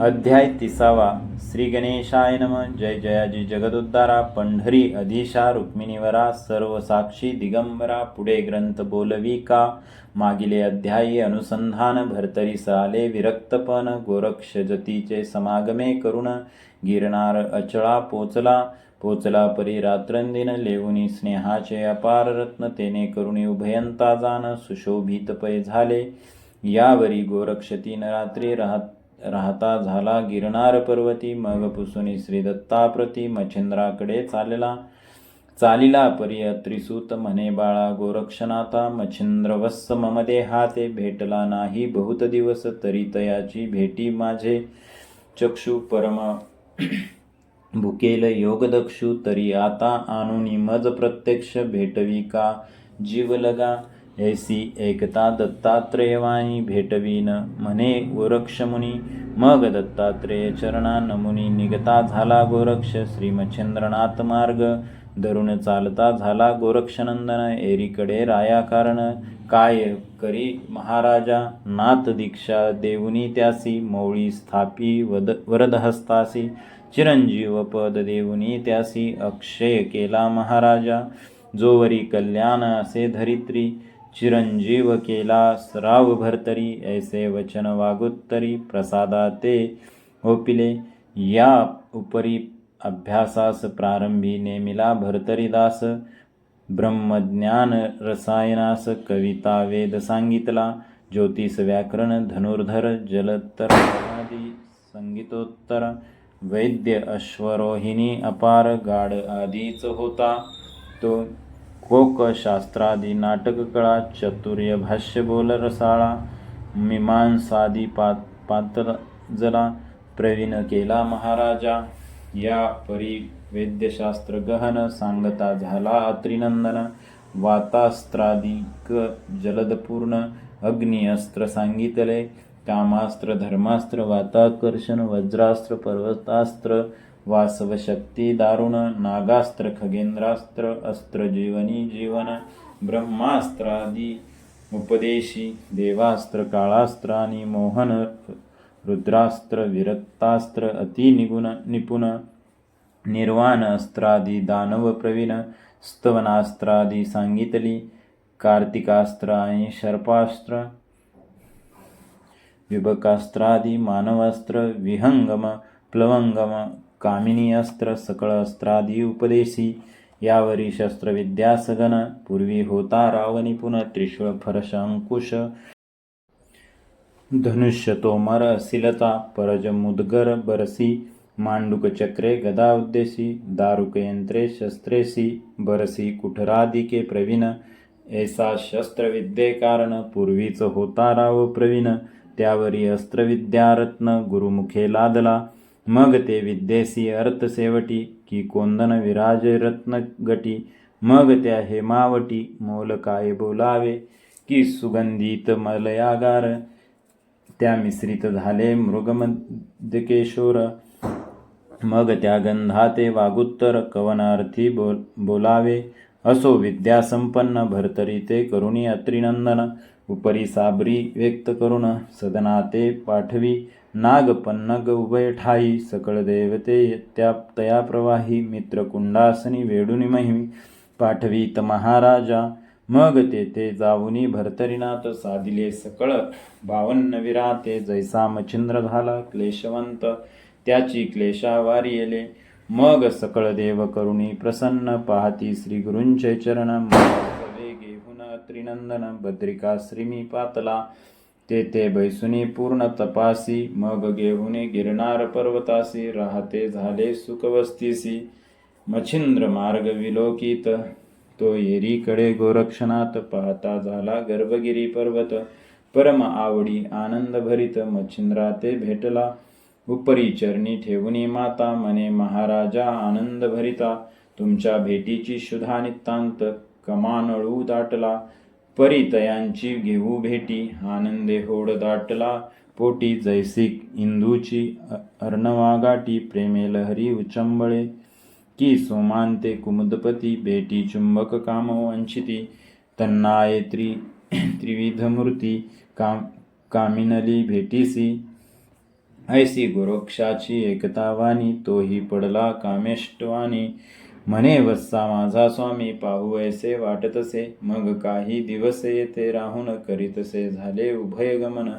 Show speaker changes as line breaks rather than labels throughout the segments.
अध्याय 30. श्री गणेशाय नमः. जय जयाजी जगदुद्धारा. पंढरी अधीशा रुक्मिणीवरा. सर्व साक्षी दिगंबरा. पुढे ग्रंथ बोलविका. मागिले अध्यायी अनुसंधान. भरतरी आले विरक्तपण. गोरक्ष जतीचे समागमे करुण. गिरनार अचळा पोचला परी रात्रंदिन. लेवुनी स्नेहाचे अपार रत्न. तेने करुणी उभयंता जाण. सुशोभित पै झाले यावरी गोरक्ष 3 रात्री राहता झाला गिरनार पर्वती. मग पुसुनी श्रीदत्ताप्रती मच्छिंद्राकडे चालिला परी अत्रिसूत म्हणे बाळा गोरक्षनाथा. मच्छिंद्र वत्स मम देहाते. भेटला नाही बहुत दिवस तरी तयाची भेटी माझे चक्षु. परम भुकेल योगदक्षु तरी आता आणुनी मज प्रत्यक्ष. भेटवी का जीव लगा ऐसी एकता दत्तात्रेयवाणी. भेटवीन म्हणे गोरक्षमुनी. मग दत्तात्रेय चरणा नमुनी निगता झाला गोरक्ष. श्रीमच्छिंद्रनाथ मार्ग धरून चालता झाला गोरक्षनंदन. एरीकडे राया कारण काय करी महाराजा. नाथ दीक्षा देऊनी त्यासी. मौळी स्थापी वरदहस्तासी. चिरंजीव पद देऊनी त्यासी. अक्षय केला महाराजा जोवरी कल्याण असे धरित्री. चिरंजीव केला राव भरतरी. ऐसे वचन वागुत्तरी प्रसादा ते ओपिले. या उपरी अभ्यासास प्रारंभी नेमिला भरतरी दास. ब्रह्मज्ञान रसायनास कविता वेद सांगितला. ज्योतिष व्याकरण धनुर्धर जलतर आदी संगीतोत्तर. वैद्य अश्वरोहिणी अपार गाढ आदीच होता तो. कोक शास्त्रादी नाटक कळा. चतुर्य भाष्य बोल रसाळा. मीमांसादी पातजला प्रवीण केला महाराजा. या परी वेद्यशास्त्र गहन सांगता झाला अत्रिनंदन. वातास्त्रादिक जलदपूर्ण अग्नि अस्त्र सांगितले. कामास्त्र धर्मास्त्र वाताकर्षण वज्रास्त्र पर्वतास्त्र वासवशक्ती दारुण. नागास्त्र खगेंद्रास्त्र अस्त्र जीवनी जीवन. ब्रह्मास्त्रादी उपदेशी. देवास्त्र काळास्त्र आणि मोहन. रुद्रास्त्र विरक्तास्त्र अति निपुण. निर्वाण अस्त्रादी दानव प्रवीण. स्तवनास्त्रादी सांगितली. कार्तिकास्त्र आणि सर्पास्त्र. विभकास्त्रादी मानवास्त्र. विहंगम प्लवंगम कामिनी अस्त्र. सकळ अस्त्रादी उपदेशी. यावरी शस्त्रविद्या सगन. पूर्वी होता रावणी पुन. त्रिशूळ फरश अंकुश. धनुष्य तोमर असिलता. परज मुदगर बरसी. मांडुक चक्रे गदा उद्देशी. दारुक यंत्रे शस्त्रेसी. बरसी कुठरादिके प्रवीण. ऐसा शस्त्रविद्ये कारण. पूर्वीच होता राव प्रवीण. त्यावरी अस्त्रविद्या रत्न गुरुमुखे लादला. मग ते विद्येसी अर्थ सेवटी. की कोंदन विराज रत्न गटी. मग त्या हेमावटी मोल काय बोलावे. की सुगंधित मलयागार. त्या मिश्रित झाले मृगमध्यकेशोर. मग त्या गंधाते वागुत्तर कवनार्थी बोलावे. असो विद्यासंपन्न भरतरी ते करुणी अत्रिनंदन. उपरी साबरी व्यक्त करुण सदनाते पाठवी. नाग पन्नग उभय ठाई. सकळ देवते तया प्रवाही. मित्रकुंडासनी वेडुनी महिमी पाठवीत महाराजा. मग तेथे जाऊनी भरतरीनाथ साधिले सकळ 52 विराते. जैसा मच्छिंद्र झाला क्लेशवंत त्याची क्लेशावारी येले. मग सकळ देव करुणी प्रसन्न. पाहती श्री गुरूंचे चरण. वे घेऊन त्रिनंदन बद्रिका श्रीमी पातला. तेथे बैसुनी पूर्ण तपासी. मग घेऊने गिरनार पर्वतासी. राहते झाले सुखवस्तीसी. मच्छिंद्र मार्ग विलोकित. तो येरीकडे गोरक्षनाथ. पाहता झाला गर्भगिरी पर्वत. परम आवडी आनंद भरित. मच्छिंद्रा ते भेटला. उपरी चरणी ठेवुनी माता. म्हणे महाराजा आनंद भरिता. तुमच्या भेटीची शुधा नितांत. कमानळू दाटला. परितयांची घेऊ भेटी. आनंदे होड दाटला पोटी. जैसिक इंदूची अर्णवागाटी. प्रेमे लहरी उचंबळे. की सोमांते कुमुदपती. बेटी चुंबक काम वंचिती. तन्नाये त्रिविध मूर्ती. कामिनली भेटीसी. ऐसी गोरक्षाची एकता वाणी, तोही पडला कामेष्टवाणी. म्हणे वत्सा माझा स्वामी, पाहू ऐसे वाटतसे. मग काही दिवस येथे राहून करीतसे झाले उभय गमन.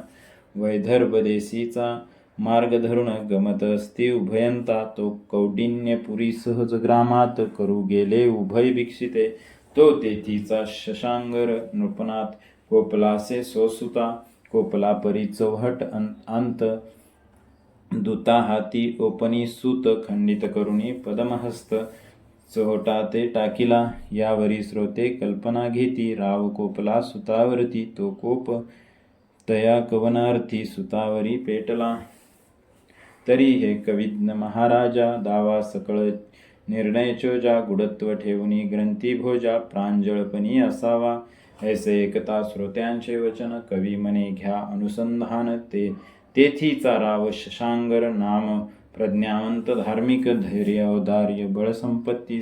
वैदर्भ देशीचा मार्ग धरून गमत असती उभयंता. तो कौंडिन्यपुरी सहज ग्रामात, करू गेले उभय भिक्षिते. तो तेथीचा शशांगर नृपनाथ, कोपलासे सोसुता. कोपला परी चौहट अंत, दूता हाती ओपनी सूत. खंडित करुणी पदमहस्त, चोहोटा ते टाकिला. यावरी श्रोते कल्पना घेती, राव कोपला सुतावरती. तो कोप तया कवनार्थी, सुतावरी पेटला. तरी हे कविज्ञ महाराजा, दावा सकळ निर्णय चोजा. गुडत्व ठेवणी ग्रंथी भोजा, प्रांजळपणी असावा. ऐसे ऐकता श्रोत्यांचे वचन, कवी मने घ्या अनुसंधान. तेथीचा राव शशांगर नाम, प्रज्ञावंत धार्मिक. धैर्य औदार्य बळसंपत्ती,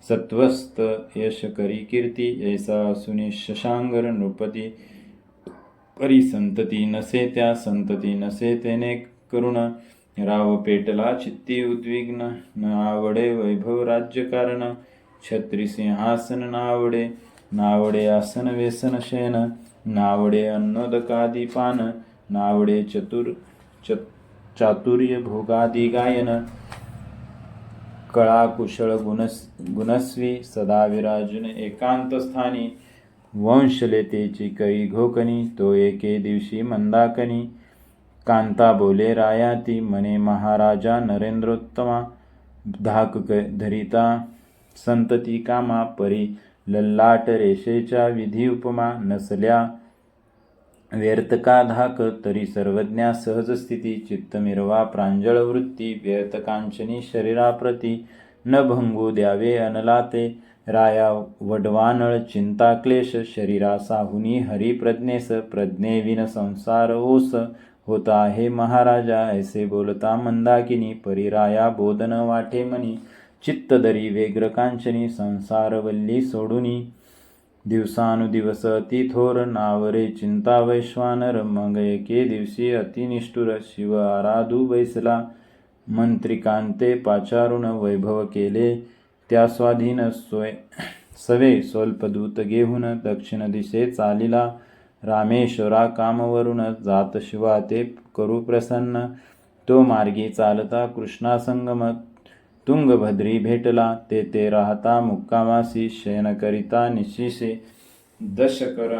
सत्वस्त यश करी कीर्ती. ऐसा असूनी शशांगर नृपती, परी संतती नसे त्या. संतती नसे तेने करुण, राव पेटला चित्ती उद्विग्न. न आवडे वैभव राज्यकारण, छत्री सिंहासन नावडे. नावडे आसन व्यसन शयन, नावडे अन्नोदकादी पान. नावडे चातुर्य भोगादी गायन. कळा कुशळ गुणस्वी, सदा विराजून एकांत स्थानी. वंशलेतेची करी घोकणी, तो एके दिवशी मंदाकनी. कांता बोले रायाती, म्हणे महाराजा नरेंद्रोत्तमा. धाक धरिता संतती कामा, परी लल्लाट रेषेच्या विधी उपमा. नसल्या व्यर्थ का धाक, तरी सर्वज्ञा सहज स्थिती. चित्त मिरवा प्रांजळ वृत्ती, व्यर्थ कांचनी शरीराप्रती. न भंगू द्यावे अनलाते, राया वडवानळ चिंता क्लेश. शरीरा साहुनी हरी प्रज्ञेस, प्रज्ञेविन संसार ओस. होता आहे महाराजा ऐसे बोलता मंदाकिनी. परी राया बोधन वाटे मनी, चित्त दरी व्यग्र कांचनी. संसारवल्ली सोडुनी, दिवसानुदिवस अति थोर. नावरे चिंता वैश्वानर, मग एके दिवशी अति निष्ठुर. शिव आराधू बैसला, मंत्रिकांते पाचारून. वैभव केले त्या स्वाधीन, सवे स्वल्पदूत घेऊन. दक्षिण दिशे चालिला, रामेश्वरा कामवरून. जात शिवा ते करू प्रसन्न, तो मार्गी चालता कृष्णा संगम. तुंगभद्री भेटला, ते राहता मुक्कामासी. शयन करिता निशिसे, दशकर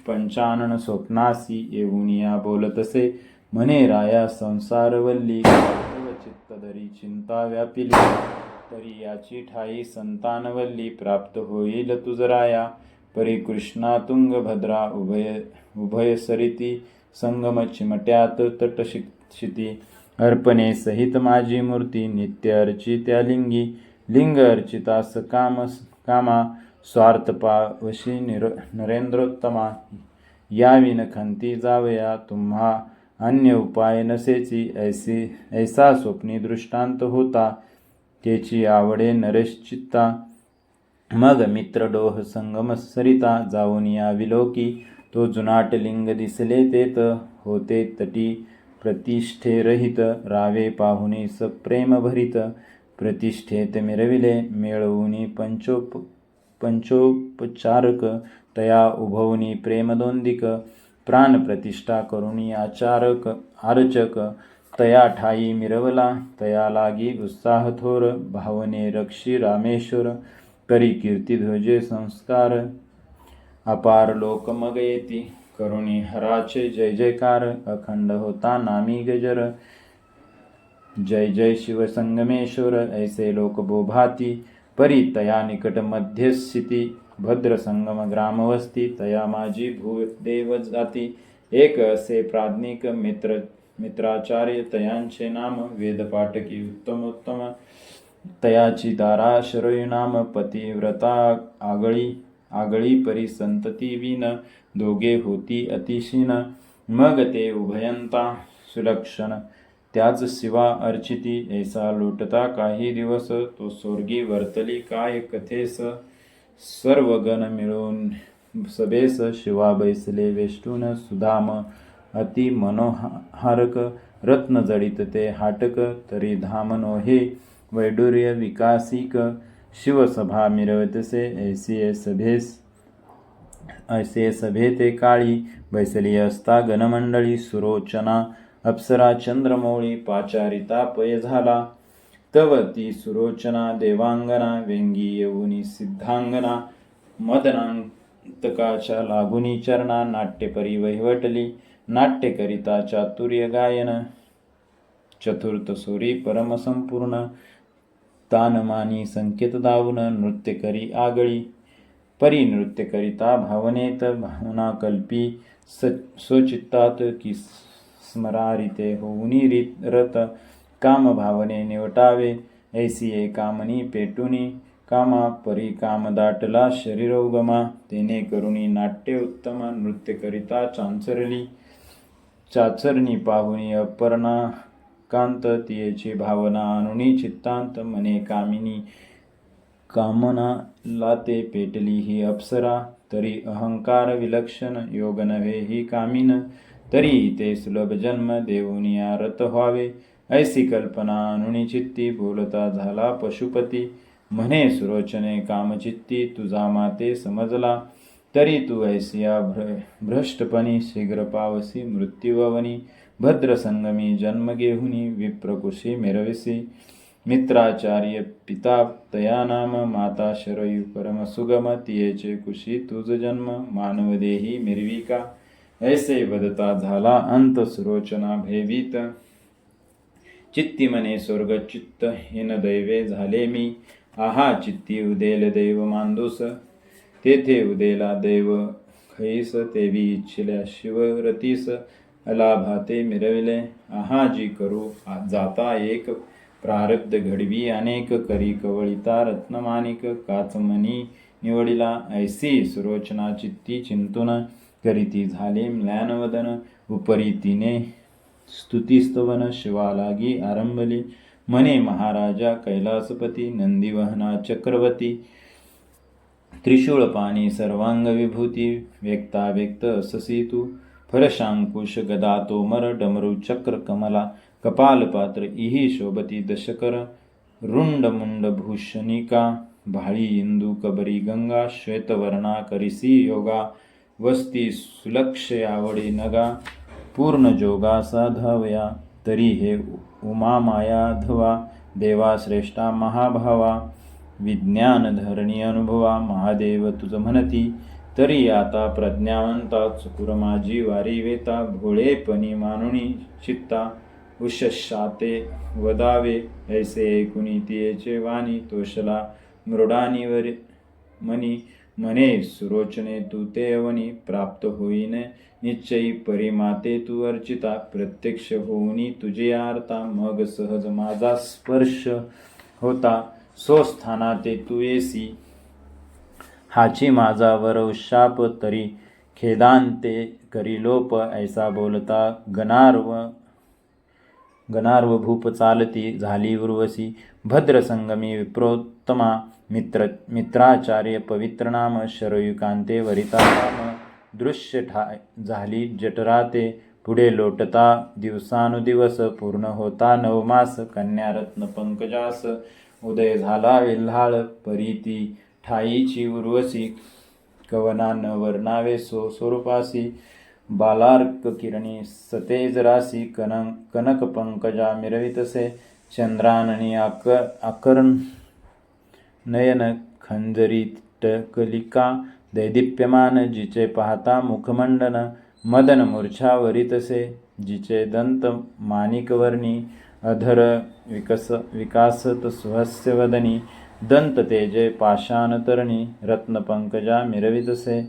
पंचानन स्वप्नासी. येऊनिया बोलतसे, म्हणे राया संसारवल्ली. चित्तधरी चिंता व्यापिली, तरी याची ठाई संतानवल्ली. प्राप्त होईल तुजराया, परी कृष्णा तुंगभद्रा. उभय सरिती संगम, चिमट्यात तटशिती. अर्पणे सहित माझी मूर्ती, नित्य अर्चित्या लिंगी. लिंग अर्चितास कामा, स्वार्थ पावशी नरेंद्रोत्तमा. याविन खंती जावया तुम्हा, अन्य उपाय नसेची. ऐसा स्वप्नी दृष्टांत होता, त्याची आवडे नरेशचित्ता. मग मित्र डोह संगम सरिता, जाऊन या विलोकी. तो जुनाट लिंग दिसले तेत, होते तटी प्रतिष्ठे रहित. रावे पाहुनी सप्रेम भरित, प्रतिष्ठेत मिरविले. मिळवुनी पंचोपचारक, तया उभवुनी प्रेमदोंदिक. प्राण प्रतिष्ठा करुणी आरचक, तया ठाई मिरवला. तया लागी उत्साह थोर, भावने रक्षी रामेश्वर. करी कीर्तिध्वजे संस्कार, अपार लोक मग येती. करुणी हराचे जय जयकार, अखंड होता नामी गजर. जय जय शिव संगमेश्वर, ऐसे लोक बोभाती. परी तया निकट मध्यस्थिती, भद्र संगम ग्रामवस्ती. तया माझी भूदेव जाती. एक असे प्राज्ञिक मित्राचार्य, तयांचे नाम वेदपाठकी उत्तमोत्तम. तयाची दारा शरयू नाम, पतिव्रता आगळी परी संतती विन. दोघे होती अतिशीन, मग ते उभयंता सुलक्षण. त्याच शिवा अर्चिती, ऐसा लोटता काही दिवस. तो स्वर्गी वर्तली काय कथेस. सर्व गण मिळून सभेस, शिवा बैसले वेष्टून. सुधाम अति मनोहारक, रत्न जडित ते हाटक, तरी धामनो हे वैडूर्य विकासिक, शिवसभा मिरवतसे ऐसे सभे ते काळी, बैसली असता गणमंडळी सुरोचना, अप्सरा चंद्रमौळी पाचारिता पय झाला, तव ती सुरोचना देवांगना, व्यंगी येऊनी सिद्धांगना, मदनांतकाच्या लागुनी चरणा, नाट्यपरी वहिवटली, नाट्य करिता चातुर्य गायन, चतुर्थ सोरी परमसंपूर्ण, तानमानी संकेत दावून, नृत्य करी आगळी, परी नृत्य करिता भावनेत, भावना कल्पी स्वचित्तात, की स्मरारिते होऊनी रत, काम भावने निवटावे, ऐसी कामनी पेटुनी, कामा परी काम दाटला शरीरोगमा, तेने करुणी नाट्य उत्तम, नृत्य करिता चाचरणी पाहुनी अपर्णा कांत, तियेची भावना आणुनी चित्तांत, मने कामिनी कामना लाते पेटली ही अप्सरा, तरी अहंकार विलक्षण, योग नव्हे ही कामिन, तरी ते सुलभ जन्म देऊनी आरत व्हावे, ऐसी कल्पना आणुनी चित्ती, बोलता झाला पशुपती, म्हणे सुरोचने कामचित्ती, तुझा माते समजला, तरी तू ऐसिया भ्रष्टपणी, शीघ्र पावसी मृत्युवनी, भद्रसंगमी जन्म घेहुनी, विप्रकुशी मिरविसी, मित्राचार्य पिता तया नाम, माता शरयू परम सुगम, तियेचे कुशी तुझ जन्म, मानवदेही मिरविका, ऐसे वदता झाला अंत, सुरोचना भयभीत, चित्ती मने स्वर्ग चित्त हिन दैवे झाले मी, आहा चित्ती उदेल देव मांदूस, तेथे उदेला देव खैस, तेवी इच्छिल्या शिवरतीस, अलाभाते मिरविले, आहा जी करू जाता एक, प्रारब्ध घडवी अनेक, करी कवळिता रत्नमानिक, काचमणी निवडिला, ऐसी सुरोचना चित्ती चिंतून, करीती झाले म्लानवदन, उपरी तिने स्तुतिस्तवन शिवालागी आरंभली, म्हणे महाराजा कैलासपती, नंदीवहना चक्रवर्ती, त्रिशूळ पाणी सर्वांग विभूती, व्यक्ता व्यक्त अससी तू, फरशांकुश गदा तोमर, डमरू चक्र कमला, कपालपात्र इही शोभती दशकर, रुंड मुंड भूषणिका, भाळी इंदू कबरी गंगा, श्वेतवर्णा करिसी योगा, वस्ती सुलक्ष आवडी नगा, पूर्ण जोगा साधावया, तरी हे उमा माया धवा, देवा श्रेष्ठा महाभावा, विज्ञान धरणी अनुभवा, महादेव तुझ म्हणती, तरी आता प्रज्ञावंता, चुकुर माझी वारी वेता, भोळेपणी मानुनी चित्ता, उशशाते वदावे, ऐसे ऐकुनी तियेचे वाणी, तोषला मृडानीवर मनी, म्हणे सुरोचने तू ते अवनी, प्राप्त होईन निश्चयी परिमाते तू अर्चिता, प्रत्यक्ष होऊनी तुझे आरता, मग सहज माझा स्पर्श होता, स्वस्थाना ते तू येसी, हाची माझा वर शाप, तरी खेदांते करी लोप, ऐसा बोलता गणार्व भूप चालती, झाली उर्वशी, भद्रसंगमी विप्रोत्तमा, मित्राचार्य पवित्र नाम, शरयुकांते वरिता राम, दृश्य झाली जठराते, पुढे लोटता दिवसानुदिवस, पूर्ण होता नवमास, कन्यारत्न पंकजास, उदय झाला विल्हाळ, परीती ठाईची उर्वशी, कवना न वर्णावे स्वरूपासी, बालार्क किरणी सतेज रासी, कनक पंकजा मिरवितसे, चंद्राननी आकर्ण नयन खंजरी टकलिका, दैदिप्यमान जिचे पाहता मुखमंडन, मदन मूर्छा वरितसे, जिचे दंत माणिकवर्णी, अधर विकासत सुहस्य वदनी, दंत तेजे पाषाण तरणी, रत्न पंकजा मिरवितसे,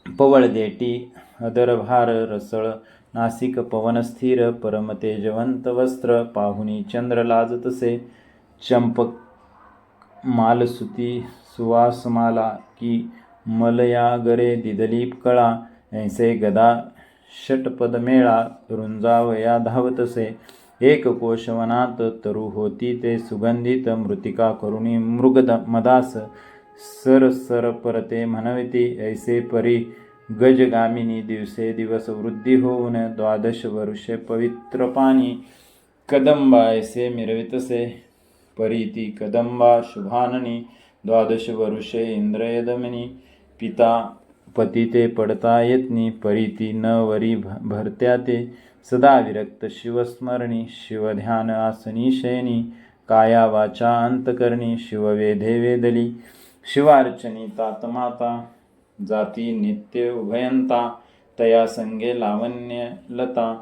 पवळ देटी अदरभार रसळ, नासिक पवन स्थिर, परम तेजवंत वस्त्र, पाहुनी चंद्र लाजतसे, चंपक मालसुती सुवासमाला, की मलयागरे दिदलीप कळा, ऐसे गदा षटपद मेळा, रुंजावया धावतसे, एक कोशवनात तरु होती ते सुगंधित, मृतिका करुणी मृग मदास, सर परते म्हणविती, ऐसे परी गजगामिनी दिवसे दिवस वृद्धी होऊन 12 वर्षे पवित्र पाणी कदंबा ऐसे मिरवितसे परीती कदंबा शुभाननी 12 वर्षे इंद्रयदमिनी पिता पती ते पडता येतनी परीती न वरी भरत्या ते सदा विरक्त शिवस्मरणी शिवध्यान आसनी शयनी काया वाचा अंतकरणी शिववेधे वेदली शिवार्चनी तातमाता जाती नित्य उभयंता तया संगे लावण्य लता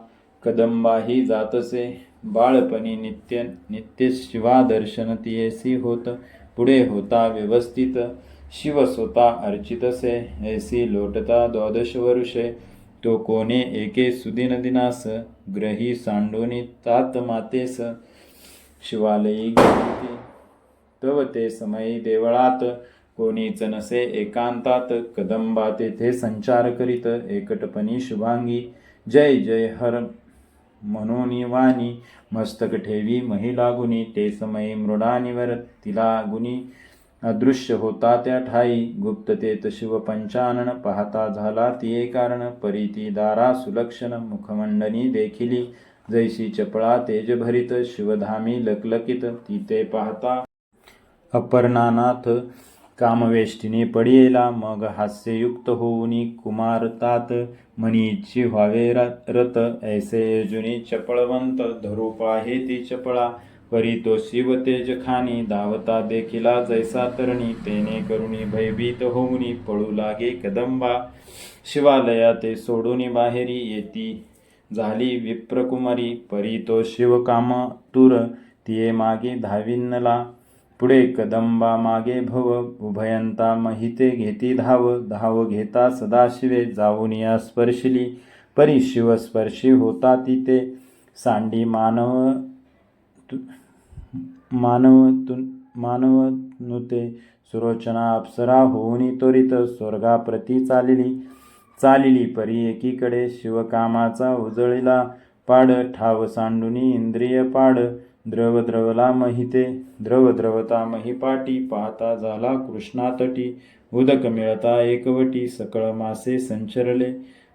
कदंबा ही जातसे बाळपणी नित्य नित्य शिवा दर्शन तियेसी होत पुढे होता व्यवस्थित शिव स्वतः अर्चितसे ऐसी लोटता 12 वर्षे तो कोणे एके सुदिन दिनास ग्रही सांडोनी तात मातेस शिवालयी गेली तव ते समयी देवळात कोणीच नसे एकांतात कदंबा तेथे संचार करीत एकटपणी शुभांगी जय जय हर मनोनी वाणी मस्तक ठेवी महिला गुणी ते समयी मृडानीवर तिला गुणी अदृश्य होता त्या ठाई गुप्ततेत शिव पंचानन पाहता झाला तिये कारण परीती दारा सुलक्षण मुखमंडनी देखिली जैसी चपळा तेज भरित शिवधामी लकलकित तिथे पाहता अपर्णानाथ कामवेष्टीने पडियेला मग हास्ययुक्त होऊनी कुमारतात मनीची व्हावे रत ऐसे जुनी चपळवंत धरू पाहे ती चपळा परी तो शिव तेज खानी धावता देखिला जैसा तरणी तेने करुणी भयभीत होऊनी पळू लागे कदंबा शिवालया ते सोडूनी बाहेरी येती झाली विप्रकुमारी परी तो शिव कामतुर तिये मागे धाविनला पुढे कदंबा मागे भव उभयंता महिते घेती धाव घेता सदाशिवे जाऊन या स्पर्शिली परी शिव स्पर्शी होता तिथे सांडी मानव नुते सुरोचना अप्सरा होऊनी त्वरित स्वर्गाप्रती चालिली परी एकीकडे शिवकामाचा उजळीला पाड ठाव सांडुनी इंद्रिय पाड द्रव द्रवता महिपाटी पाहता झाला कृष्णातटी उदक मिळता एकवटी सकळ मासे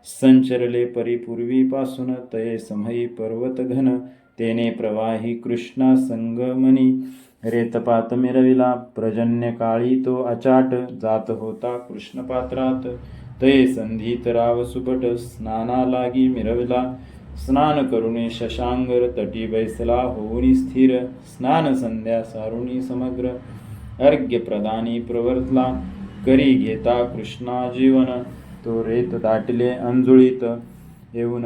संचरले परिपूर्वीपासून तये समयी पर्वत घन तेने प्रवाही कृष्णा संगमनी रेतपात मिरविला पर्जन्य काळी तो अचाट जात होता कृष्णपात्रात तये संधीत राव सुपट स्नाना लागी मिरविला स्नान करुणे शशांगर तटी बैसला होऊनी स्थिर स्नान संध्या सारुणी समग्र अर्घ्य प्रदानी प्रवर्तला करी घेता कृष्णा जीवन तो रेत दाटले अंजुळीत येऊन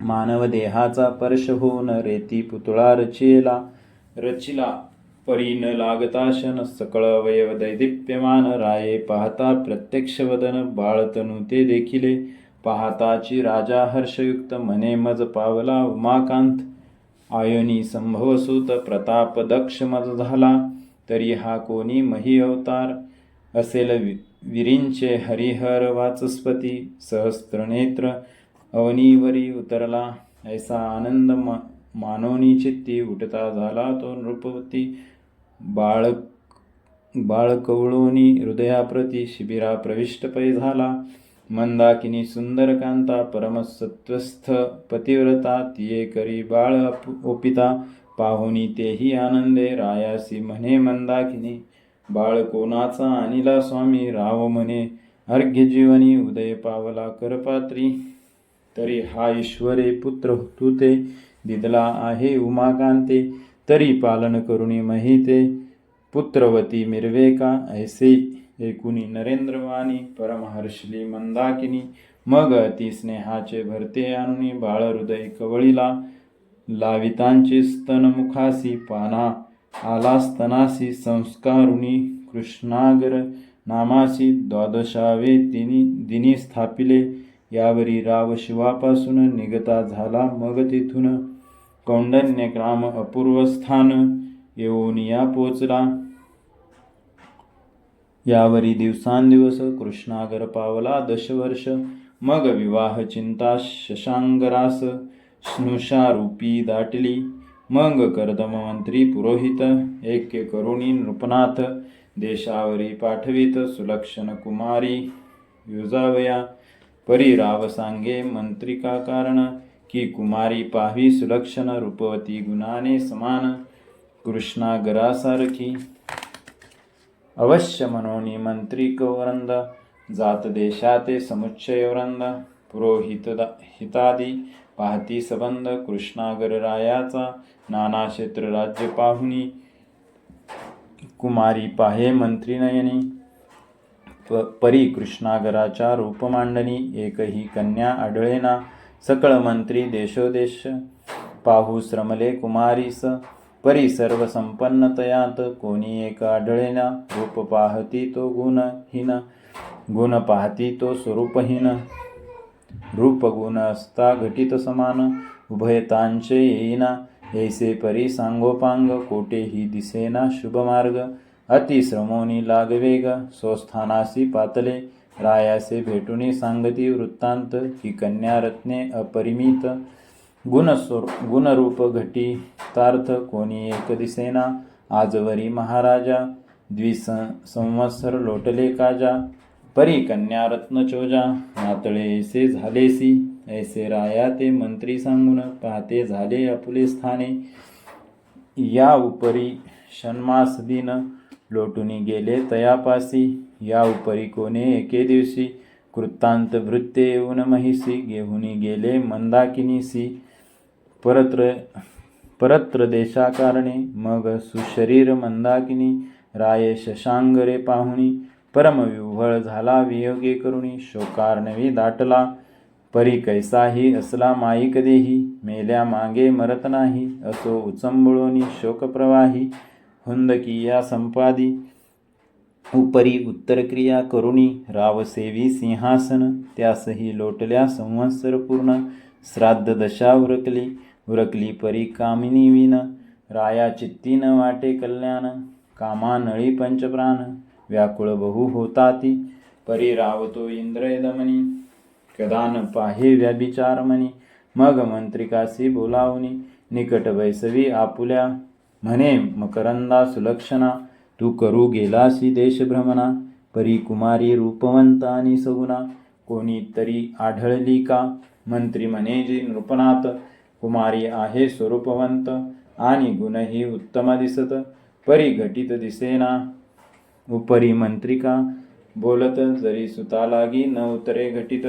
मानव देहाचा पर्श होऊन रेती पुतळा रचिला परी न लागता शन सकळ अवयव दैदिप्यमान राये पाहता प्रत्यक्ष वदन बाळतनु ते देखिले पाहताची राजा हर्षयुक्त मने मज पावला उमाकांत आयोनी संभवसूत प्रताप दक्ष मज झाला तरी हा कोणी मही अवतार असेल विरींचे हरिहर वाचस्पती सहस्त्रनेत्र अवनीवरी उतरला ऐसा आनंद मानोनी चित्ती उठता झाला तो नृपवती बाळकवळोनी हृदयाप्रती शिबिरा प्रविष्ट पै झाला मंदाकिनी सुंदरकांता परमसत्वस्थ पतिव्रता तिये करी बाळ ओपिता पाहुनी तेही आनंदे रायासी म्हणे मंदाकिनी बाळ कोणाचा अनिला स्वामी राव म्हणे अर्घ्य जीवनी उदय पावला करपात्री तरी हा ईश्वरे पुत्र तू ते दिदला आहे उमाकांते तरी पालन करुणी महिते पुत्रवती मिरवे का ऐसे एकुनी नरेंद्रवाणी परमहर्षली मंदाकिनी मग अति स्नेहाचे भरते आणुनी बाळ हृदय कवळीला लावितांचे स्तन मुखासी पाना आला स्तनासी संस्कारुणी कृष्णागर नामासी द्वादशावे दिनी स्थापिले यावरी राव शिवापासून निगता झाला मग तिथून कौंडन्य ग्राम अपूर्व स्थान येऊन या पोचला यावरी दिवसांदिवस कृष्णागर पावला 10 वर्ष मग विवाह चिंता शशांगरास स्नुषारूपी दाटली मग कर्दम मंत्री पुरोहित ऐक्य करुणी नृपनाथ देशावरी पाठवित सुलक्षण कुमारी युजावया परी राव सांगे मंत्रिका कारण, की कुमारी पाहावी सुलक्षण रूपवती गुणाने समान, कृष्णागरासारखी. अवश्य मनोनी मंत्रिक वृंद, जात देशाते समुच्चय वृंद, पुरोहित हितादी पाहती संबंध, कृष्णागर रायाचा नाना क्षेत्र राज्य पाहुनी, कुमारी पाहे मंत्री नयनी. परी कृष्णागराच्या रूप मांडणी, एकही कन्या आढळेना, सकळ मंत्री देशोदेश पाहू श्रमले कुमारीस. परी सर्व संपन्न तयात, कोणी एक आढळेना, रूप पाहती तो गुणहीन, गुण पाहती तो स्वरूपहीन. रूप गुण असता घटित समान, उभयतांचे येईना, ऐसे परी सांगोपांग, कोठेही दिसेना शुभ मार्ग. अति श्रमोनी लागवेग, स्वस्थानासी पातले, रायासे भेटुनी सांगती वृत्तांत, ही कन्या रत्ने अपरिमित. गुणरूप घटितार्थ कोणी एक दिसेना, आजवरी महाराजा, द्विसंवत्सर लोटले काजा. परी कन्या रत्न चोजा, नातळे ऐसे झालेसी, ऐसे राया ते मंत्री सांगून, पाहते झाले आपुले स्थाने. या उपरी षण्मास दिन, लोटून गेले तयापासी, या उपरी कोणे एके दिवशी, कृतांत वृत्ते येऊन महिसी, घेऊन गेले मंदाकिनीसी. परत्र देशाकारणे, मग सुशरीर मंदाकिनी, राये शशांगरे पाहुणी, परमविव्हळ झाला वियोगे करुणी, शोकार्णवी दाटला. परी कैसाही असला माईक देही, मेल्या मागे मरत नाही, असो उचंबळोनी शोकप्रवाही. हुंदकिया संपादी, उपरी उत्तरक्रिया करुणी, रावसेवी सिंहासन, त्यासही लोटल्या संवत्सर पूर्ण. श्राद्ध दशा उरकली परी कामिनी विन, राया चित्ती न वाटे कल्याण, कामानळी पंचप्राण, व्याकुळ बहु होताती. परी रावतो इंद्रदमनी, कदा न पाहे व्यभिचारमणी. मग मंत्रिकासी बोलावनी, निकट बैसवी आपुल्या, म्हणे मकरंदा सुलक्षणा, तू करू गेलासी देशभ्रमणा. परी कुमारी रूपवंत आणि सगुणा, कोणी तरी आढळली का. मंत्री म्हणे जी नृपनाथ, कुमारी आहे स्वरूपवंत, आणि गुणही उत्तम दिसत. परी घटित दिसेना, उपरी मंत्रिका बोलत, जरी सुता लागी न उतरे घटित,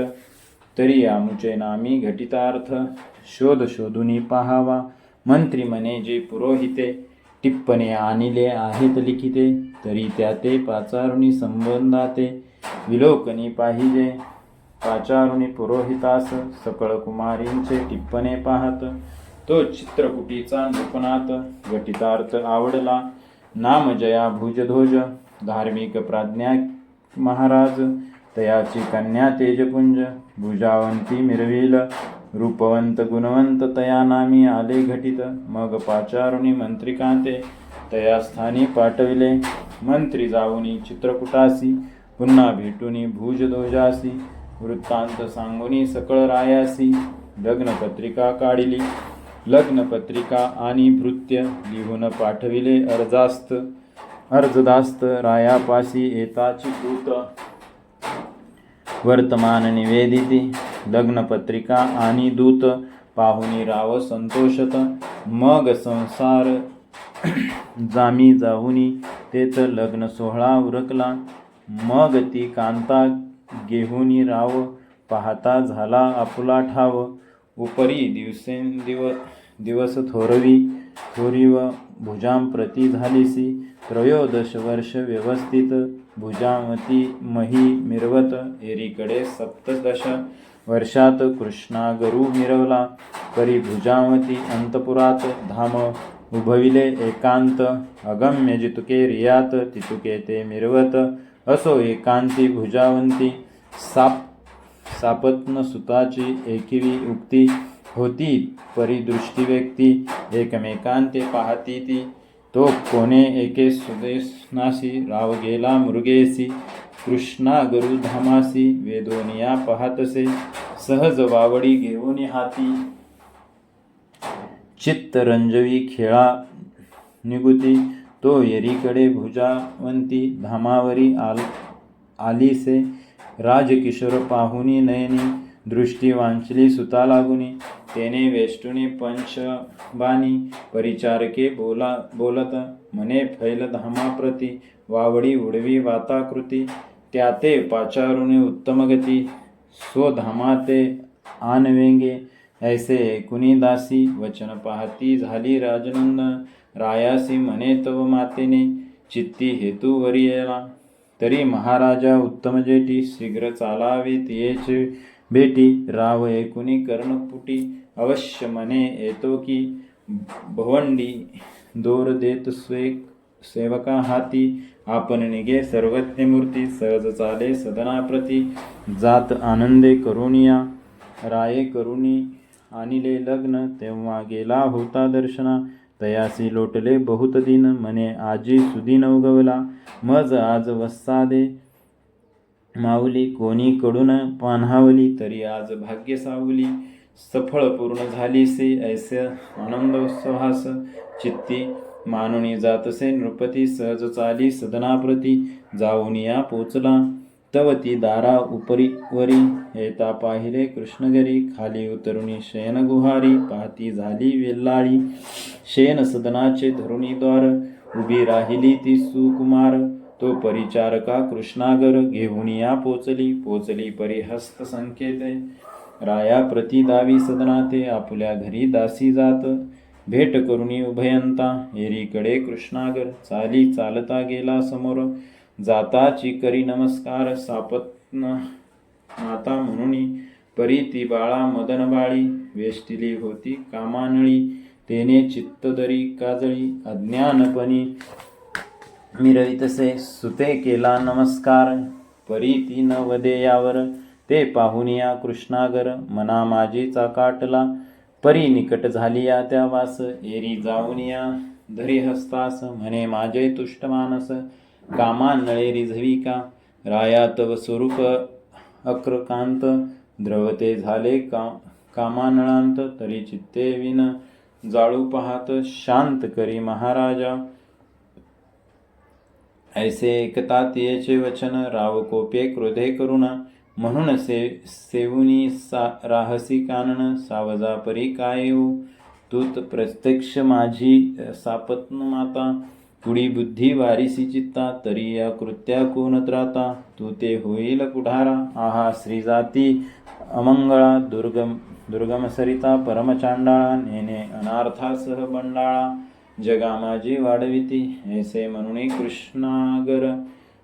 तरी आमुचे नामी घटितार्थ, शोध शोधुनी पाहावा. मंत्री म्हणे जे पुरोहिते, टिप्पणे आणिले आहेत लिखिते, तरी त्या ते पाचारुनी संबंधाते, विलोकनी पाहिजे पाचारुनी पुरोहितास. सकळ कुमारींचे टिप्पणे पाहत, तो चित्रकुटीचा नृपनाथ, घटितार्थ आवडला. नाम जया भुजध्वज, धार्मिक प्राज्ञा महाराज, तयाची कन्या तेजपुंज, भुजावंती मिरविल, रूपवंत गुणवंत तया नामी आले घटित. मग पाचारुनी मंत्रिकांते तया स्थानी पाठविले, मंत्री जाऊनी चित्रकुटासी, पुन्हा भेटुनी भुजध्वजासी. वृत्तांत सांगुनी सकळ रायासी, लग्नपत्रिका काढिली, लग्नपत्रिका आणि भृत्य लिहून पाठविले अर्जदास्त. रायापासी येताची दूत वर्तमान निवेदिती, लग्नपत्रिका आणि दूत पाहुनी राव संतोषत. मग संसार जामी जाऊनी तेच लग्न सोहळा उरकला. मग ती कांता घेऊनी राव, पाहता झाला आपुला ठाव. उपरी दिवस थोरीव भुजांप्रती झालीसी, त्रयोदश वर्ष व्यवस्थित, भुजामती मही मिरवत. एरीकडे 17 वर्षात कृष्णागरू मिरवला. परी भुजावती अंतपुरात, धाम उभविले एकांत. अगम्य जितुके रियात, तितुके ते मिरवत. असो एकांती भुजावंती, सापत्न सुताची एकिवी उक्ती. होती परी दृष्टी व्यक्ती, एकमेकांते पाहती ती. तो कोणे एके सुदेशनासी, राव गेला मृगेसी. कृष्णागरू धामासी, वेदोनिया पाहतसे. सहज वावडी घेऊन हाती, चित्तरंजवी खेळा निगुती. तो येरीकडे भुजावंती, धामावरी आलीसे. राजकिशोर पाहुनी नयनी दृष्टी वांचली सुता लागुनी तेने वेष्टुनी पंचबानी परिचारके बोलत म्हणे फैल धामाप्रती वावडी उडवी वाताकृती त्याते पाचारुने उत्तम गती स्वधामाते आनवेंगे ऐसे ऐकुनी दासी वचन पाहती झाली राजनंदन रायासी म्हणे तव मातेने चित्ती हेतू वरियला तरी महाराजा उत्तम जेटी शीघ्र चालावे तियेचे भेटी राव ऐकुनी कर्णपुटी अवश्य म्हणे येतो की भवंडी दोर देत सेवका हाती आपण निघे सर्वज्ञ मूर्ती सहज चाले सदनाप्रती जात आनंदे करुणिया राये करुणी आणिले लग्न तेव्हा गेला होता दर्शना तयासी लोटले बहुत दिन म्हणे आजी सुदीन उगवला मज आज वस्सादे माऊली कोणी कडून पान्हावली तरी आज भाग्य सावली सफळ पूर्ण झालीसे ऐसे आनंदोत्सवास चित्ती मानुनी जातसे नृपती सहज चाली सदनाप्रती जाऊन या पोचला तव ती दारा वरी येता पाहिले कृष्णगरी खाली उतरुनी शयन गुहारी पाहती झाली वेल्लाळी शयन सदनाचे धरुणी द्वार उभी राहिली ती सुकुमार तो परिचारका कृष्णागर घेऊन या पोचली परिहस्त संकेते राया प्रति दावी सदनाते आपुल्या घरी दासी जात भेट करुणी उभयंता एरीकडे कृष्णागर चाली चालता गेला समोर जाताची करी नमस्कार सापत्न माता म्हणून परी ती बाळा मदन बाळी वेष्टिली होती कामानळी तेने चित्तदरी काजळी अज्ञानपणी मिरवितसे सुते केला नमस्कार परी ती न वदेयावर ते पाहुनिया कृष्णागर मना माझी चाकाटला परी निकट झाली या त्या वास एरी जाऊन या धरी हस्तास म्हणे माझे तुष्ट मानस कामा नळे रिझविका राया तव स्वरूप अक्रकांत द्रवते झाले कामानळांत तरी चित्ते विन जाळू पाहत शांत करी महाराजा ऐसे ऐकता तियेचे वचन राव कोपे क्रोधे करुण म्हणून सेवुनी राहसी कानन सावजा परी काय तूत प्रत्यक्ष माझी सापत्न माता पुढी बुद्धी वारिसी चित्ता तरी या कृत्या कोण त्राता तू ते होईल पुढारा आहा श्रीजाती अमंगळा दुर्गम सरिता परमचांडाळा नेने अनार्थासह बंडाळा जगा माझी वाढविती ऐसे म्हणून कृष्णागर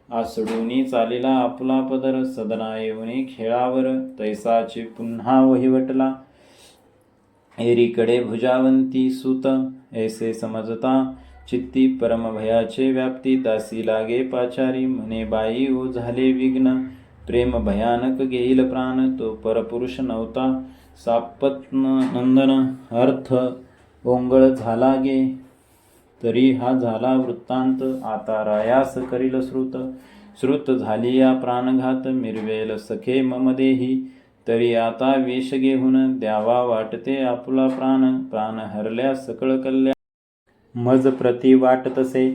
आसडूनी चालिला आपला पदर सदना येऊनी खेळावर तैसाची पुन्हा वहिवटला एरीकडे भुजावंती सुत ऐसे समजता चित्ती परमभयाचे व्याप्ती दासी लागे पाचारी म्हणे बाई ओ झाले विघ्न प्रेम भयानक घेईल प्राण तो परपुरुष नव्हता सापत्न नंदन अर्थ ओंगळ झाला गे तरी हा झाला वृत्तांत आता रायास करील श्रुत झाली या प्राणघात मिरवेल सखे मम देही तरी आता वेश घेऊन द्यावा वाटते आपुला प्राण हरल्या सकळ कल्याण मज प्रति वाटतसे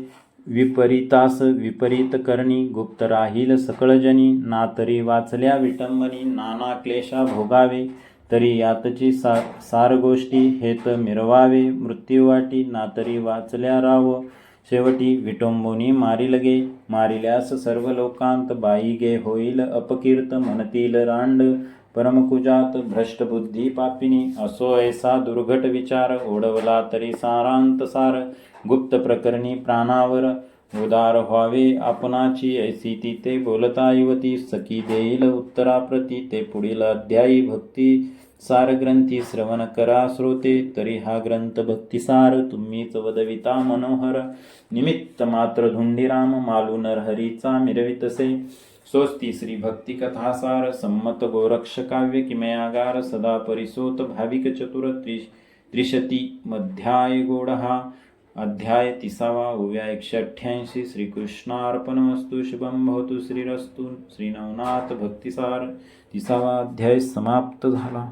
विपरीतास विपरीत करणी गुप्त राहील सकळजनी ना तरी वाचल्या विटंबनी नाना क्लेशा भोगावे तरी यातची सार गोष्टी हेत मिरवावे मृत्युवाटी ना तरी वाचल्या राव शेवटी विटंबोनी मारिलगे मारिल्यास सर्व लोकांत बाई गे होईल अपकीर्त म्हणतील रांड परमकुजात भ्रष्टबुद्धी पापिनी असो ऐसा दुर्घट विचार ओढवला तरी सारांत सार गुप्त प्रकरणी प्राणावर उदार व्हावे आपणाची ऐसी ती ते बोलता युवती सखी देईल उत्तराप्रती ते पुढील अध्यायी भक्ती सार ग्रंथी श्रवण करा श्रोते तरी हा ग्रंथ भक्तिसार तुम्हीच वदविता मनोहर निमित्त मात्र धुंडीराम मालू नरहरीचा मिरवितसे स्वस्ती श्री भक्ती कथासार संमत गोरक्ष काव्य किमयागार सदा परिसोत भाविक चतुर त्रिशती मध्याय गोडहा अध्याय 30 ओव्या 188 श्रीकृष्णार्पणमस्तु शुभम भवतु श्रीरस्तु श्री नवनाथ भक्तिसार 30 अध्याय समाप्त झाला.